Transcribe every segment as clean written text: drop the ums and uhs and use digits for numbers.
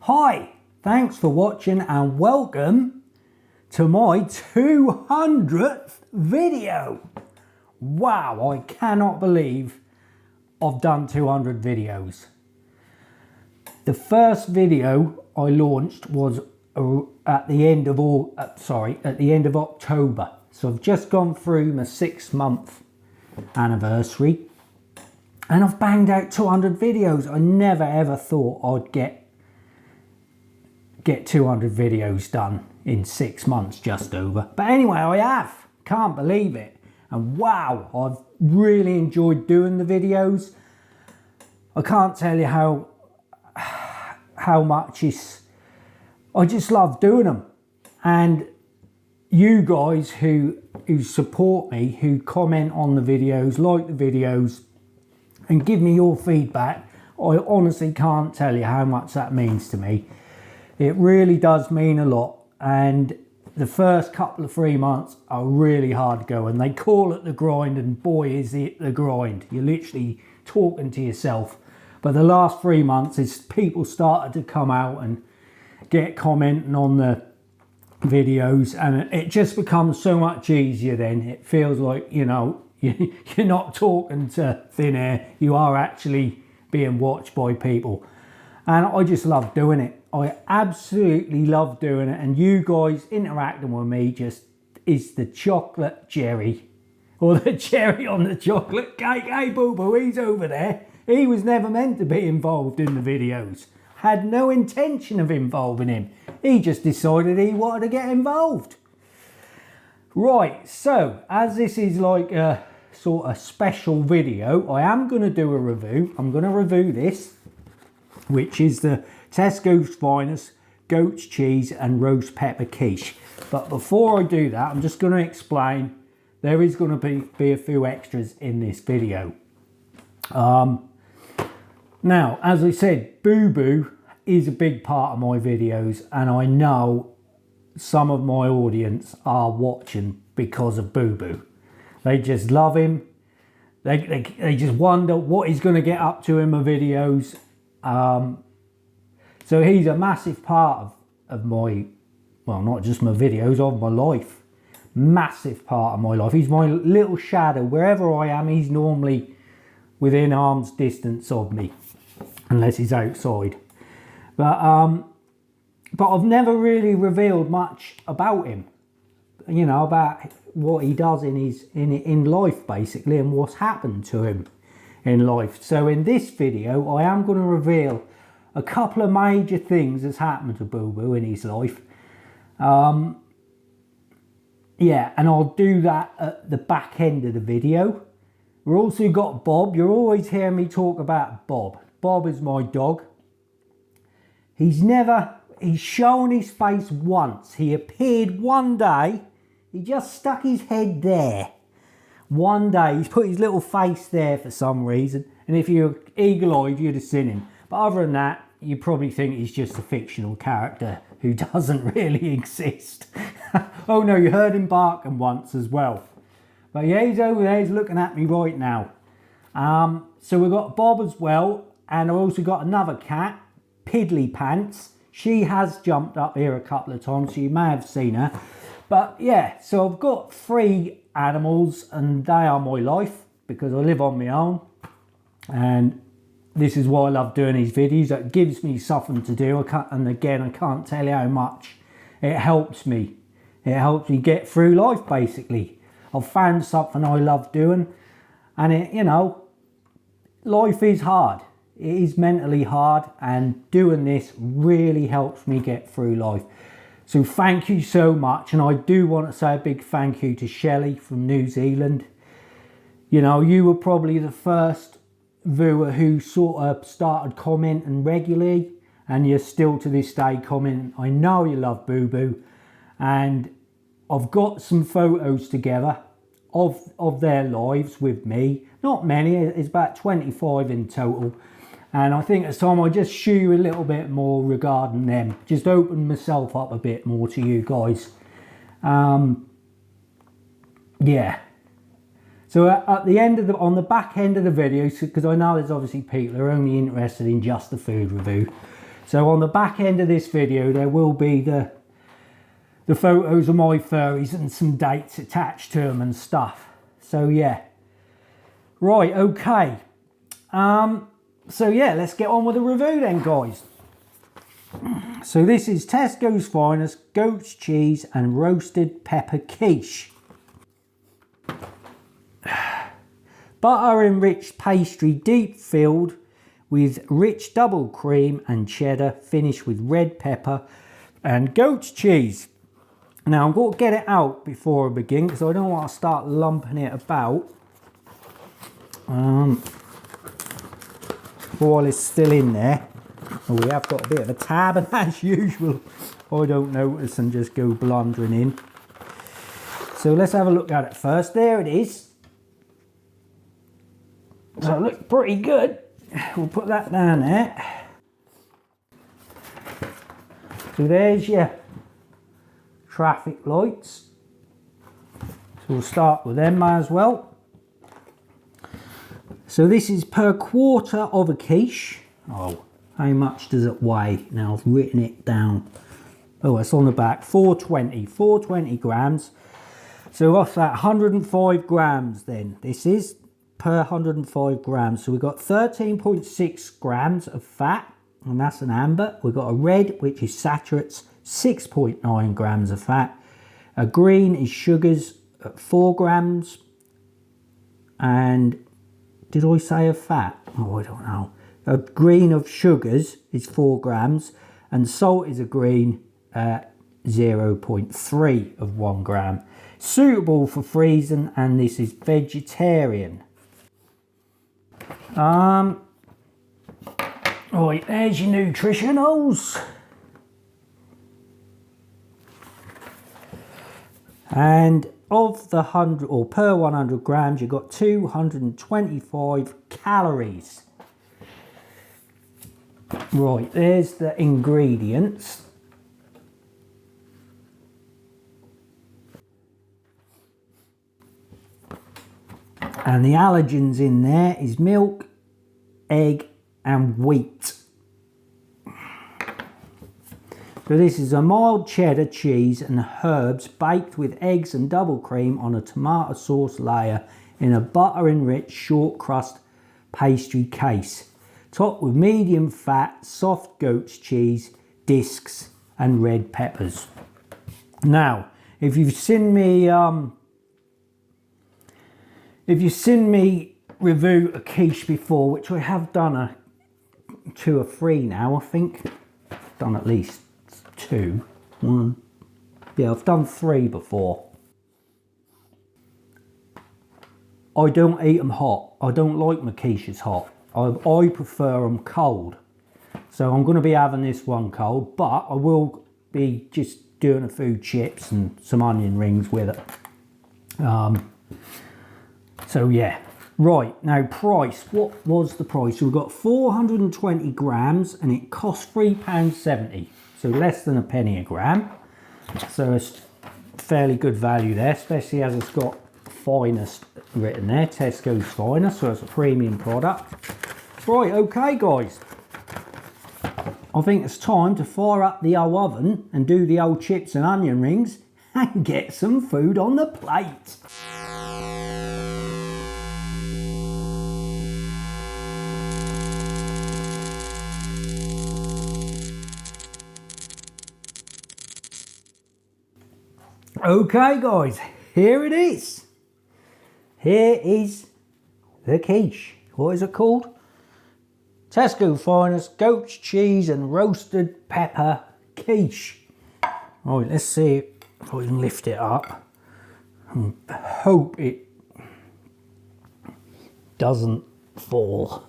Hi, thanks for watching and welcome to my 200th video. Wow, I cannot believe I've done 200 videos. The first video I launched was at the end of October. So I've just gone through my 6-month anniversary and I've banged out 200 videos. I never ever thought I'd get 200 videos done in 6 months, just over. But anyway, I have. Can't believe it. And wow, I've really enjoyed doing the videos. I can't tell you how much I just love doing them. And you guys who support me, who comment on the videos, like the videos, and give me your feedback, I honestly can't tell you how much that means to me. It really does mean a lot. And the first couple of 3 months are really hard going. They call it the grind, and boy is it the grind. You're literally talking to yourself. But the last 3 months is people started to come out and get commenting on the videos, and it just becomes so much easier then. It feels like, you know, you're not talking to thin air. You are actually being watched by people. And I just love doing it. I absolutely love doing it. And you guys interacting with me just is the chocolate cherry, or the cherry on the chocolate cake. Hey, boo-boo, he's over there. He was never meant to be involved in the videos. Had no intention of involving him. He just decided he wanted to get involved. Right, so as this is like a sort of special video, I am going to do a review. I'm going to review this, which is the Tesco's Finest goat's cheese and roast pepper quiche. But before I do that, I'm just going to explain there is going to be a few extras in this video. Now, as I said, Boo Boo is a big part of my videos, and I know some of my audience are watching because of Boo Boo. They just love him. They just wonder what he's going to get up to in my videos. So he's a massive part of my, well, not just my videos, of my life. Massive part of my life. He's my little shadow. Wherever I am, he's normally within arm's distance of me, unless he's outside. But I've never really revealed much about him, you know, about what he does in life, basically, and what's happened to him in life. So in this video, I am going to reveal a couple of major things that's happened to Boo Boo in his life. Yeah, and I'll do that at the back end of the video. We've also got Bob. You're always hearing me talk about Bob. Bob is my dog. He's shown his face once. He appeared one day. He just stuck his head there. One day, he's put his little face there for some reason. And if you're eagle-eyed, you'd have seen him. But other than that, you probably think he's just a fictional character who doesn't really exist. Oh no, you heard him barking once as well. But yeah, he's over there, he's looking at me right now. So we've got Bob as well. And I've also got another cat, Piddly Pants. She has jumped up here a couple of times, so you may have seen her. But yeah, so I've got 3 animals, and they are my life because I live on my own. And this is why I love doing these videos. It gives me something to do. And again, I can't tell you how much it helps me. It helps me get through life, basically. I've found something I love doing. And it, you know, life is hard. It is mentally hard, and doing this really helps me get through life. So thank you so much. And I do want to say a big thank you to Shelley from New Zealand. You know, you were probably the first viewer who sort of started commenting regularly, and you're still to this day commenting. I know you love Boo Boo, and I've got some photos together of their lives with me. Not many, it's about 25 in total. And I think it's time I just show you a little bit more regarding them. Just open myself up a bit more to you guys. Yeah. So at the end of on the back end of the video, because I know there's obviously people who are only interested in just the food review. So on the back end of this video, there will be the photos of my furries and some dates attached to them and stuff. So yeah. Right, okay. So yeah, let's get on with the review then, guys. So this is Tesco's Finest goat's cheese and roasted pepper quiche. Butter enriched pastry, deep filled with rich double cream and cheddar, finished with red pepper and goat's cheese. Now I'm going to get it out before I begin because I don't want to start lumping it about while it's still in there. Oh, we have got a bit of a tab, and as usual I don't notice and just go blundering in. So let's have a look at it first. There it is. So it looks pretty good. We'll put that down there. So there's your traffic lights. So we'll start with them as well. So this is per quarter of a quiche. Oh, how much does it weigh? Now I've written it down. Oh, it's on the back. 420 grams. So what's that? 105 grams then. This is per 105 grams. So we've got 13.6 grams of fat, and that's an amber. We've got a red, which is saturates, 6.9 grams of fat. A green is sugars at 4 grams. And did I say of fat? Oh, I don't know. A green of sugars is 4 grams, and salt is a green at 0.3 of 1 gram. Suitable for freezing, and this is vegetarian. Right, there's your nutritionals. And of the 100 or per 100 grams, you've got 225 calories. Right, there's the ingredients. And the allergens in there is milk, egg and wheat. So this is a mild cheddar cheese and herbs baked with eggs and double cream on a tomato sauce layer in a butter enriched short crust pastry case. Topped with medium fat, soft goat's cheese, discs and red peppers. Now, if you've seen me review a quiche before, which I have done 2 or 3 now, I think. I've done at least 2. Yeah, I've done 3 before. I don't eat them hot. I don't like my quiches hot. I prefer them cold. So I'm going to be having this one cold, but I will be just doing a few chips and some onion rings with it. So yeah. Right, now price. What was the price? So we've got 420 grams and it cost £3.70. So less than a penny a gram. So it's fairly good value there, especially as it's got Finest written there, Tesco's Finest, so it's a premium product. Right, okay guys. I think it's time to fire up the old oven and do the old chips and onion rings and get some food on the plate. Okay guys, here it is. Here is the quiche. What is it called? Tesco Finest goat's cheese and roasted pepper quiche. Right, let's see if I can lift it up and hope it doesn't fall.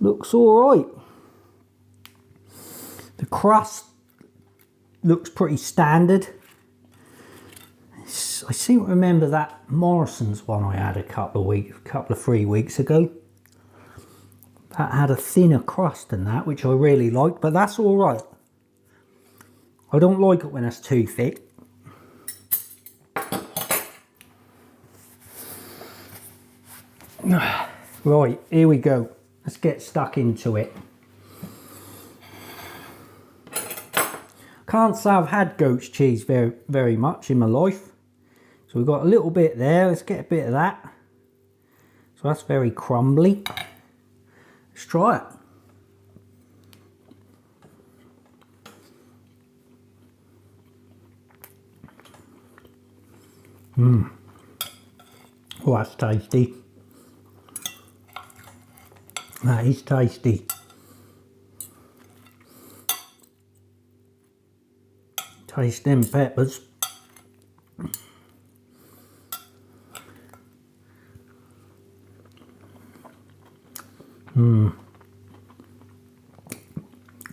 Looks all right. The crust looks pretty standard. I seem to remember that Morrison's one I had a couple of 3 weeks ago. That had a thinner crust than that, which I really liked, but that's all right. I don't like it when it's too thick. Right, here we go. Let's get stuck into it. Can't say I've had goat's cheese very much in my life. So we've got a little bit there. Let's get a bit of that. So that's very crumbly. Let's try it. Oh, that's tasty. That is tasty. Taste them peppers.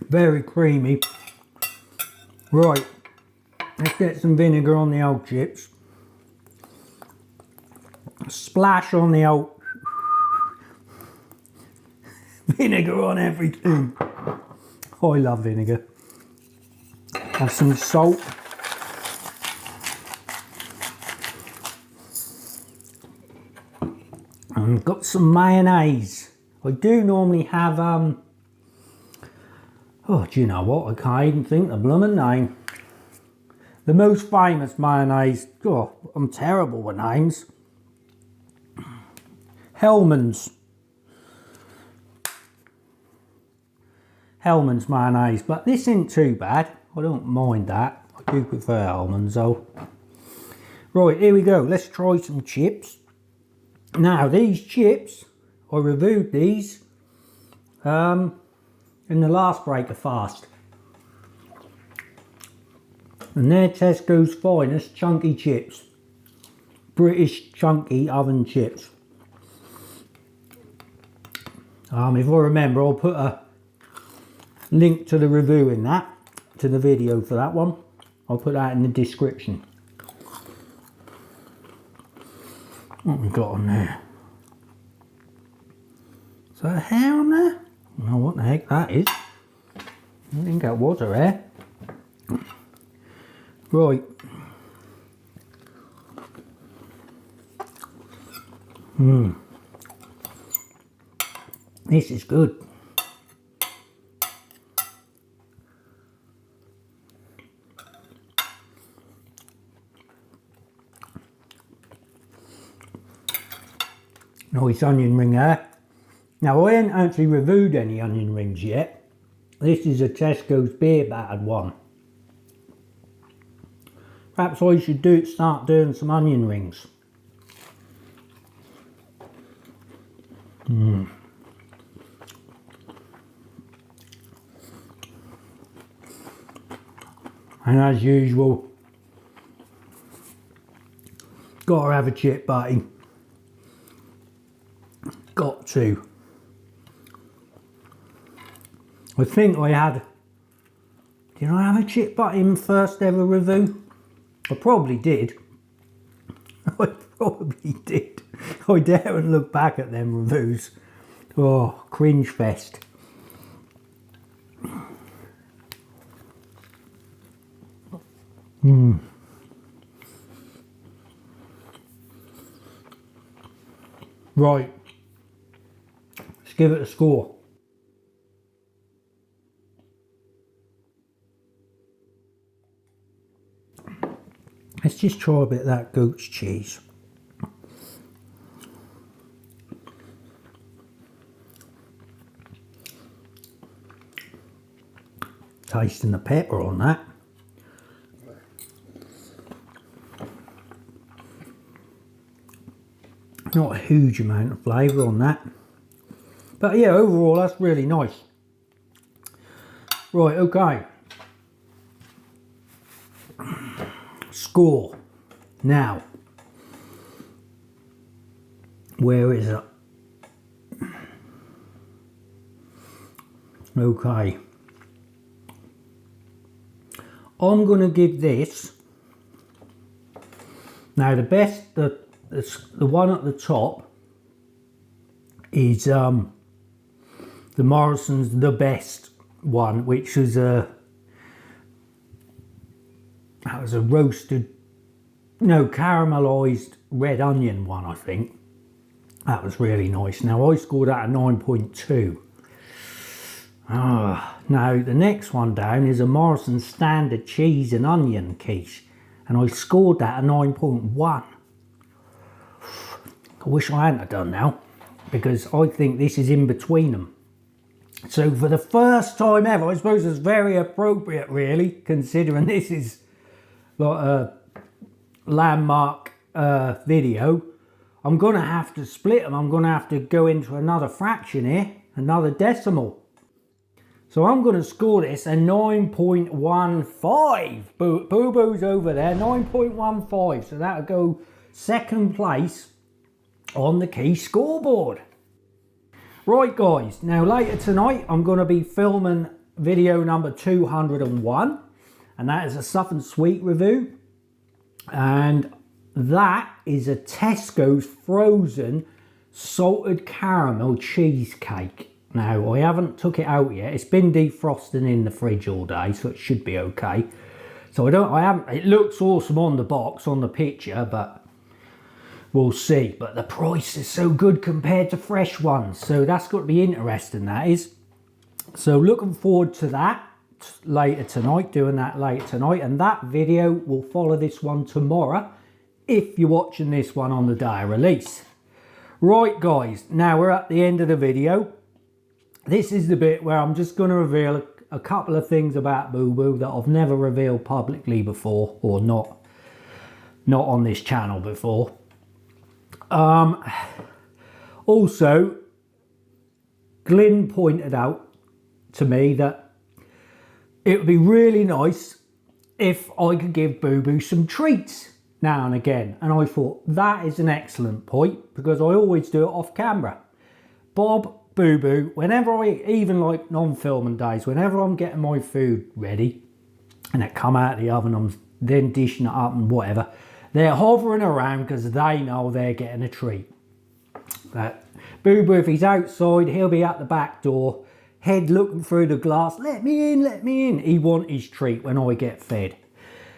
Very creamy. Right, let's get some vinegar on the old chips. Splash on the old vinegar on everything. Oh, I love vinegar. Have some salt. And got some mayonnaise. I do normally have oh, do you know what? I can't even think the blooming name. The most famous mayonnaise. Oh, I'm terrible with names. Hellmann's mayonnaise, but this isn't too bad. I don't mind that. I do prefer Hellmann's though. Right, here we go. Let's try some chips. Now these chips, I reviewed these in the last break of fast. And they're Tesco's finest chunky chips. British chunky oven chips. If I remember, I'll put a link to the review in that, to the video for that one. I'll put that in the description. What we got on there? Is that a hair on there? I don't know what the heck that is. I think that was a hair. Right. This is good. Nice onion ring there. Now I ain't actually reviewed any onion rings yet. This is a Tesco's beer battered one. Perhaps I should start doing some onion rings. And as usual, gotta have a chip butty. Got to. I think I had. Did I have a chip butty in first ever review? I probably did. I probably did. I daren't look back at them reviews. Oh, cringe fest. Right. Let's give it a score. Let's just try a bit of that goat's cheese. Tasting the pepper on that. Not a huge amount of flavour on that. But yeah, overall that's really nice. Right, okay. Score. Now. Where is it? Okay. I'm going to give this. Now the best, the one at the top is the Morrison's The Best one, which was that was a roasted, no, caramelized red onion one, I think. That was really nice. Now I scored that a 9.2. Now the next one down is a Morrison Standard Cheese and Onion Quiche, and I scored that a 9.1. I wish I hadn't have done now, because I think this is in between them. So for the first time ever, I suppose it's very appropriate really, considering this is like a landmark video. I'm going to have to split them. I'm going to have to go into another fraction here, another decimal. So I'm going to score this a 9.15. Boo Boo's over there, 9.15. So that'll go second place on the Quiche scoreboard. Right guys, now later tonight I'm going to be filming video number 201, and that is a Southern Sweet review, and that is a Tesco's frozen salted caramel cheesecake. Now I haven't took it out yet. It's been defrosting in the fridge all day, so it should be okay. So it looks awesome on the box, on the picture, but we'll see. But the price is so good compared to fresh ones, so that's got to be interesting, that is. So looking forward to that later tonight, doing that later tonight, and that video will follow this one tomorrow if you're watching this one on the day of release. Right guys, now we're at the end of the video. This is the bit where I'm just going to reveal a couple of things about Boo Boo that I've never revealed publicly before, or not on this channel before. Also, Glyn pointed out to me that it would be really nice if I could give Boo Boo some treats now and again, and I thought that is an excellent point, because I always do it off camera. Bob, Boo Boo, whenever even like non-filming days, whenever I'm getting my food ready and it come out of the oven, I'm then dishing it up and whatever, they're hovering around because they know they're getting a treat. Boo Boo, if he's outside, he'll be at the back door, head looking through the glass, let me in, let me in. He wants his treat when I get fed.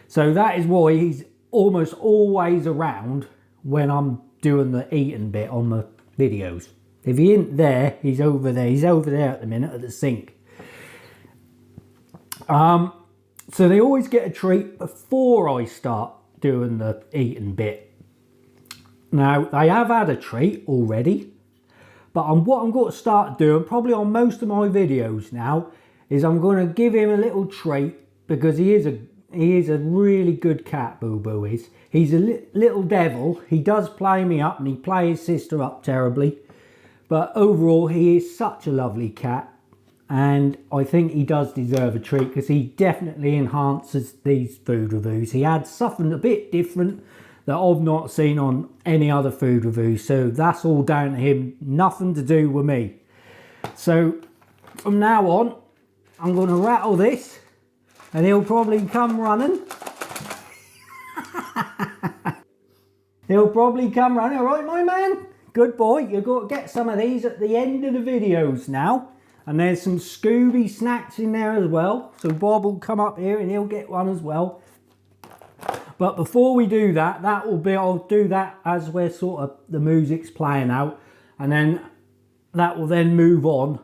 So that is why he's almost always around when I'm doing the eating bit on the videos. If he ain't there, he's over there. He's over there at the minute at the sink. So they always get a treat before I start doing the eating bit. Now, they have had a treat already, but what I'm going to start doing, probably on most of my videos now, is I'm going to give him a little treat, because he is a really good cat, Boo Boo is. He's a little devil. He does play me up, and he plays his sister up terribly. But overall, he is such a lovely cat, and I think he does deserve a treat, because he definitely enhances these food reviews. He adds something a bit different that I've not seen on any other food reviews, so that's all down to him, nothing to do with me. So from now on, I'm going to rattle this, and he'll probably come running. He'll probably come running. All right, my man? Good boy. You've got to get some of these at the end of the videos now. And there's some Scooby snacks in there as well. So Bob will come up here and he'll get one as well. But before we do that, I'll do that as we're sort of, the music's playing out. And then that will then move on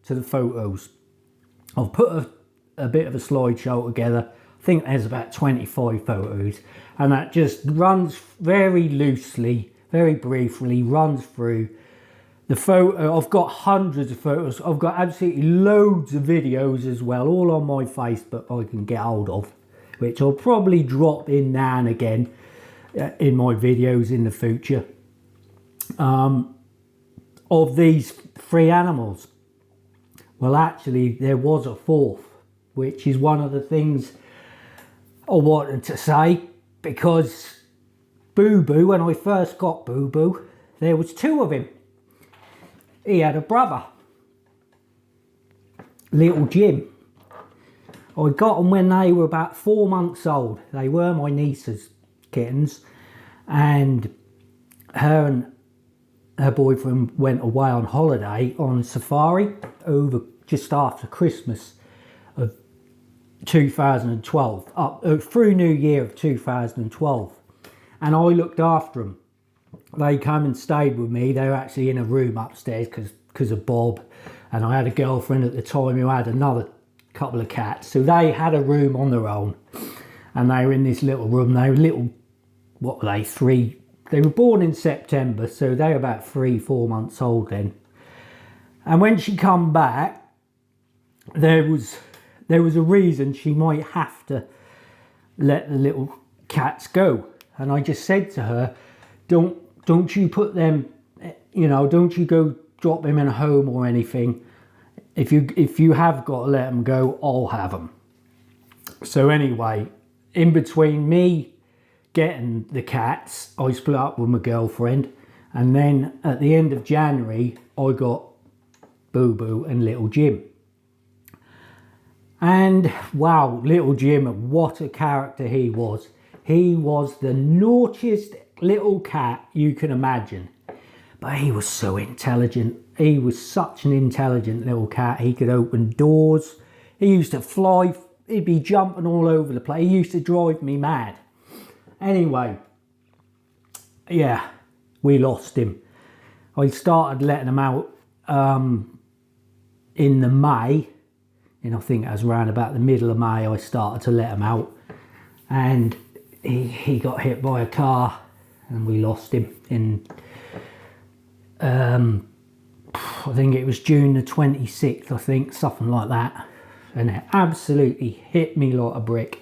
to the photos. I've put a bit of a slideshow together. I think there's about 25 photos. And that just runs very loosely, very briefly, runs through the photo. I've got hundreds of photos. I've got absolutely loads of videos as well, all on my Facebook I can get hold of, which I'll probably drop in now and again in my videos in the future, of these three animals. Well, actually, there was a fourth, which is one of the things I wanted to say, because Boo Boo, when I first got Boo Boo, there was two of him. He had a brother, little Jim. I got them when they were about 4 months old. They were my niece's kittens, and her boyfriend went away on holiday on safari over just after Christmas of 2012, up through New Year of 2012, and I looked after them. they came and stayed with me. They were actually in a room upstairs because of Bob, and I had a girlfriend at the time who had another couple of cats, so they had a room on their own, and they were in this little room. They were little, what were they, 3, they were born in September, so they were about 3-4 months old then. And when she come back, there was a reason she might have to let the little cats go. And I just said to her, don't you put them, you know, don't you go drop them in a home or anything. If you have got to let them go, I'll have them. So anyway, in between me getting the cats, I split up with my girlfriend, and then at the end of January, I got Boo Boo and Little Jim. And wow, Little Jim, what a character he was. He was the naughtiest little cat you can imagine. But he was so intelligent. He was such an intelligent little cat. He could open doors. He used to fly. He'd be jumping all over the place. He used to drive me mad. Anyway, yeah, we lost him. I started letting him out in the May. And I think it was around about the middle of May I started to let him out. And he got hit by a car and we lost him in... I think it was June the 26th, I think, something like that. And it absolutely hit me like a brick.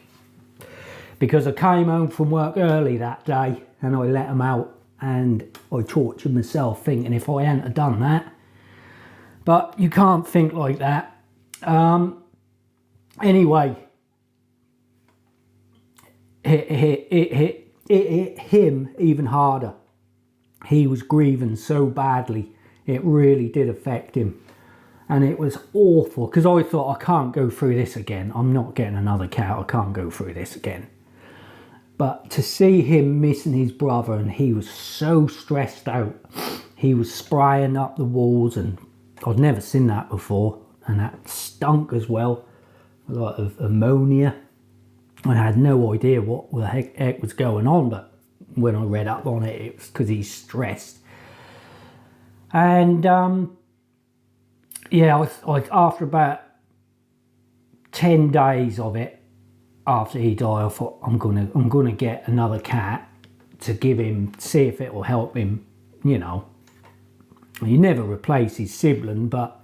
Because I came home from work early that day and I let him out and I tortured myself thinking if I hadn't have done that. But you can't think like that. Anyway, it hit him even harder. He was grieving so badly. It really did affect him. And it was awful because I thought, I can't go through this again. I'm not getting another cat. I can't go through this again. But to see him missing his brother, and he was so stressed out. He was spraying up the walls, and I'd never seen that before. And that stunk as well, a lot of ammonia. I had no idea what the heck was going on, but when I read up on it, it was because he's stressed. And yeah, I after about 10 days of it, after he died, I thought I'm gonna get another cat to give him, see if it will help him. You know, you never replace his sibling, but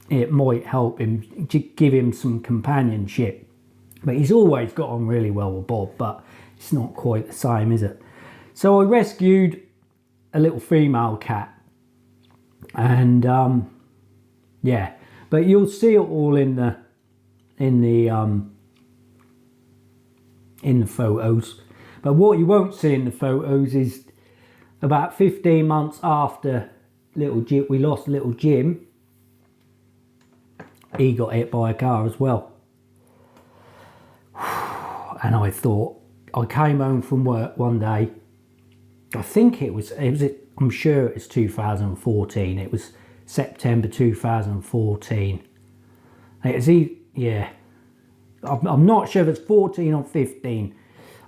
it might help him, give him some companionship. But he's always got on really well with Bob, but it's not quite the same, is it? So I rescued a little female cat. And yeah, but you'll see it all in the photos. But what you won't see in the photos is about 15 months after we lost Little Jim, he got hit by a car as well. And I thought, I came home from work one day. I think I'm sure it's 2014. It was September 2014. Yeah. I'm not sure if it's 14 or 15.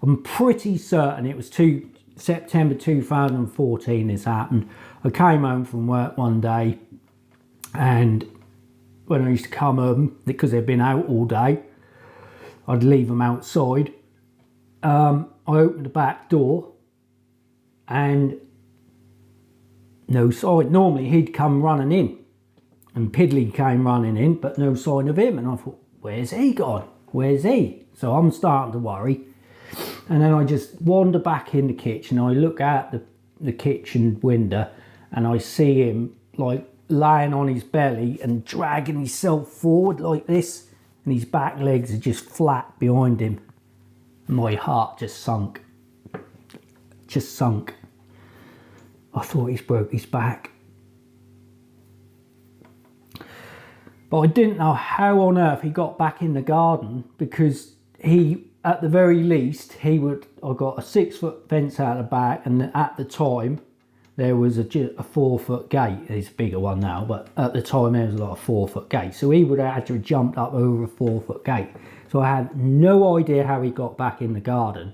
I'm pretty certain it was September 2014 this happened. I came home from work one day, and when I used to come home, because they'd been out all day, I'd leave them outside. I opened the back door and no sign. Normally he'd come running in, and Piddly came running in, but no sign of him. And I thought, where's he gone? Where's he? So I'm starting to worry. And then I just wander back in the kitchen. I look out the kitchen window and I see him like lying on his belly and dragging himself forward like this, and his back legs are just flat behind him. My heart just sunk. Just sunk. I thought he's broke his back. But I didn't know how on earth he got back in the garden, because he, at the very least, I got a 6-foot fence out the back, and at the time there was a 4-foot gate. It's a bigger one now, but at the time there was a lot of 4-foot gate. So he would have had to have jumped up over a 4-foot gate. So I had no idea how he got back in the garden.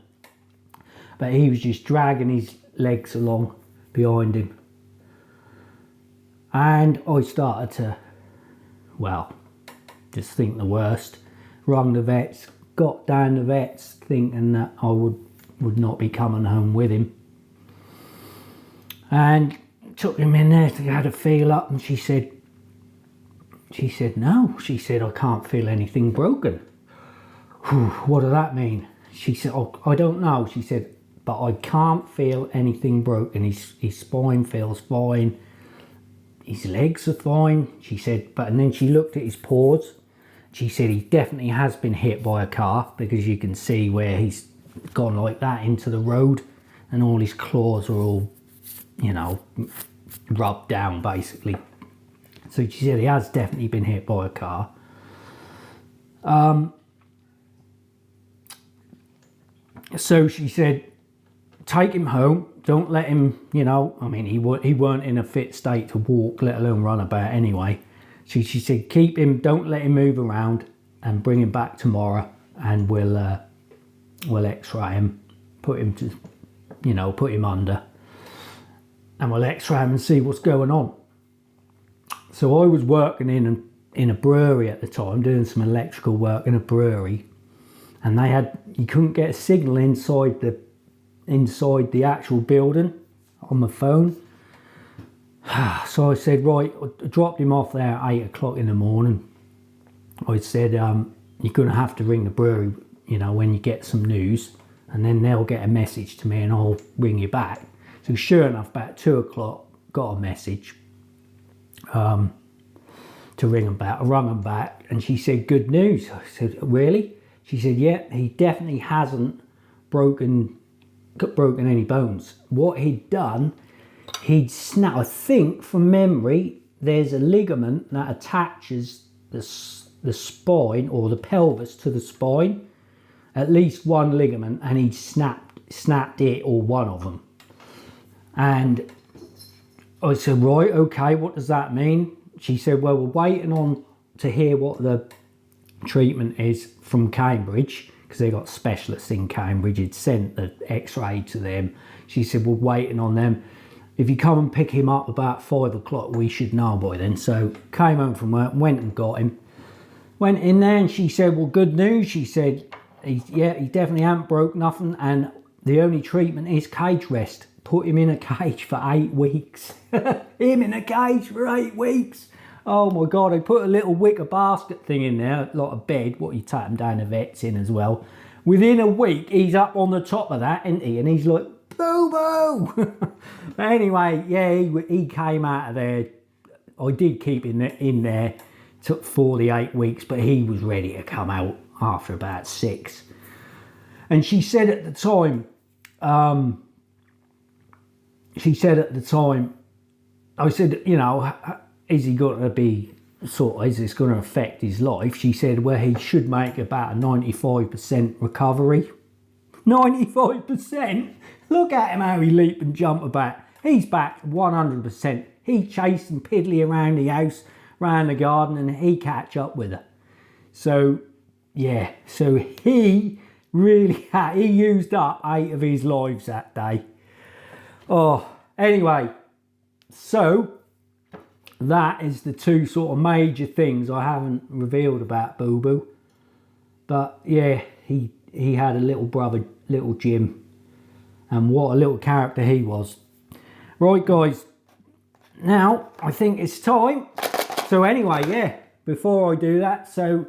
But he was just dragging his legs along, behind him. And I started to, well, just think the worst. Rung the vets, got down the vets thinking that I would not be coming home with him. And took him in there to have a feel up, and she said, no. She said, I can't feel anything broken. Whew, what does that mean? She said, oh, I don't know. She said, but I can't feel anything broken. His spine feels fine. His legs are fine. She said, and then she looked at his paws. She said he definitely has been hit by a car, because you can see where he's gone like that into the road, and all his claws are all, you know, rubbed down basically. So she said he has definitely been hit by a car. So she said, take him home. Don't let him, you know, I mean, he weren't in a fit state to walk, let alone run about anyway. She said, keep him, don't let him move around, and bring him back tomorrow, and we'll x-ray him, put him to, you know, put him under, and we'll x-ray him and see what's going on. So I was working in a brewery at the time, doing some electrical work in a brewery, and you couldn't get a signal inside the actual building on the phone. So I said, right, I dropped him off there at 8 o'clock in the morning. I said, you're going to have to ring the brewery, you know, when you get some news, and then they'll get a message to me and I'll ring you back. So sure enough, about 2 o'clock, got a message to ring them back. I rung them back, and she said, good news. I said, really? She said, yeah, he definitely hasn't broken any bones. What he'd done, he'd snapped, I think from memory, there's a ligament that attaches the spine or the pelvis to the spine, at least one ligament, and he'd snapped it, or one of them. And I said, right, okay, what does that mean? She said, well, we're waiting on to hear what the treatment is from Cambridge, because they got specialists in Cambridge. Had sent the x-ray to them. She said, we're waiting on them. If you come and pick him up about 5 o'clock, we should know by then. So came home from work, went and got him. Went in there, and she said, well, good news. She said, he definitely hasn't broke nothing, and the only treatment is cage rest. Put him in a cage for 8 weeks. Him in a cage for 8 weeks. Oh my God, I put a little wicker basket thing in there, like a bed, what you take him down the vets in as well. Within a week, he's up on the top of that, isn't he? And he's like, boo-boo. But anyway, yeah, he came out of there. I did keep him in there for the 8 weeks, but he was ready to come out after about 6. And she said at the time, I said, you know, is he going to be is this going to affect his life? She said, well, he should make about a 95% recovery. 95%? Look at him, how he leap and jump about. He's back 100%. He chasing piddly around the house, around the garden, and he catch up with her. So, yeah, so he really he used up 8 of his lives that day. Oh, anyway, so that is the 2 sort of major things I haven't revealed about Boo Boo. But yeah, he had a little brother, little Jim, and what a little character he was. Right, guys, now I think it's time. So anyway, yeah, before I do that, so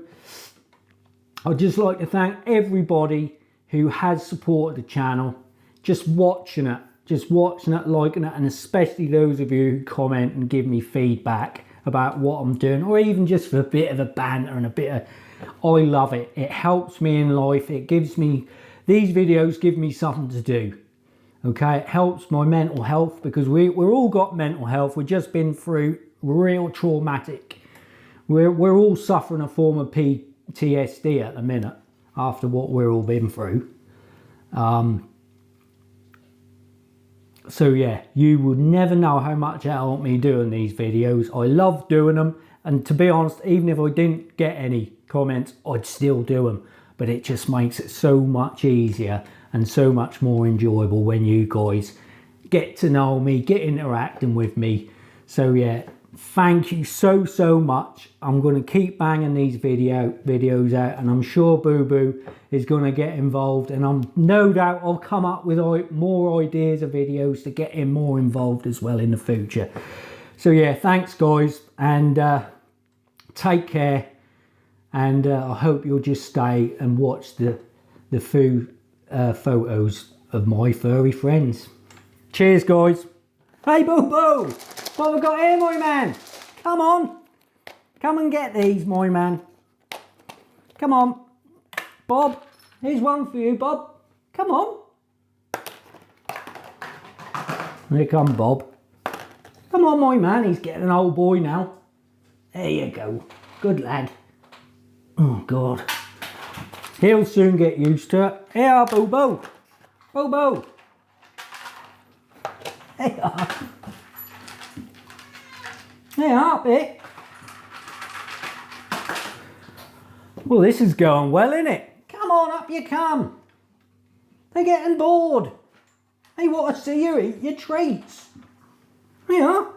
I'd just like to thank everybody who has supported the channel, just watching it, liking it, and especially those of you who comment and give me feedback about what I'm doing, or even just for a bit of a banter and a bit of, I love it. It helps me in life. It gives me, these videos give me something to do. Okay, it helps my mental health, because we're all got mental health. We've just been through real traumatic. We're all suffering a form of PTSD at the minute after what we're all been through. So yeah, you would never know how much it helped me doing these videos. I love doing them, and to be honest, even if I didn't get any comments, I'd still do them. But it just makes it so much easier and so much more enjoyable when you guys get to know me, get interacting with me. So yeah, thank you so much. I'm going to keep banging these videos out, and I'm sure Boo Boo is going to get involved, and I'm no doubt I'll come up with more ideas of videos to get him more involved as well in the future. So yeah, thanks guys, and take care, and I hope you'll just stay and watch the food photos of my furry friends. Cheers guys. Hey Boo Boo, what have we got here, my man? Come on, come and get these, my man. Come on, Bob, here's one for you, Bob. Come on. Here come Bob. Come on, my man, he's getting an old boy now. There you go, good lad. Oh God, he'll soon get used to it. Here, Boo Boo. Boo Boo. There you are. There you are, Pete. Well, this is going well, isn't it? Come on, up you come. They're getting bored. They want to see you eat your treats. There you are.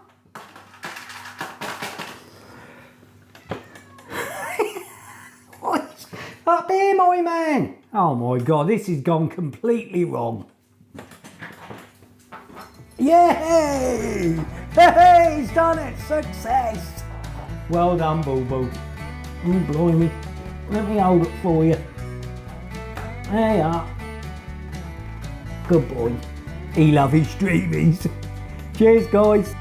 What? Up here, my man. Oh my God, this has gone completely wrong. Yay! Hey, he's done it! Success! Well done, Boo Boo. Oh, blimey. Let me hold it for you. There you are. Good boy. He loves his streamies. Cheers, guys.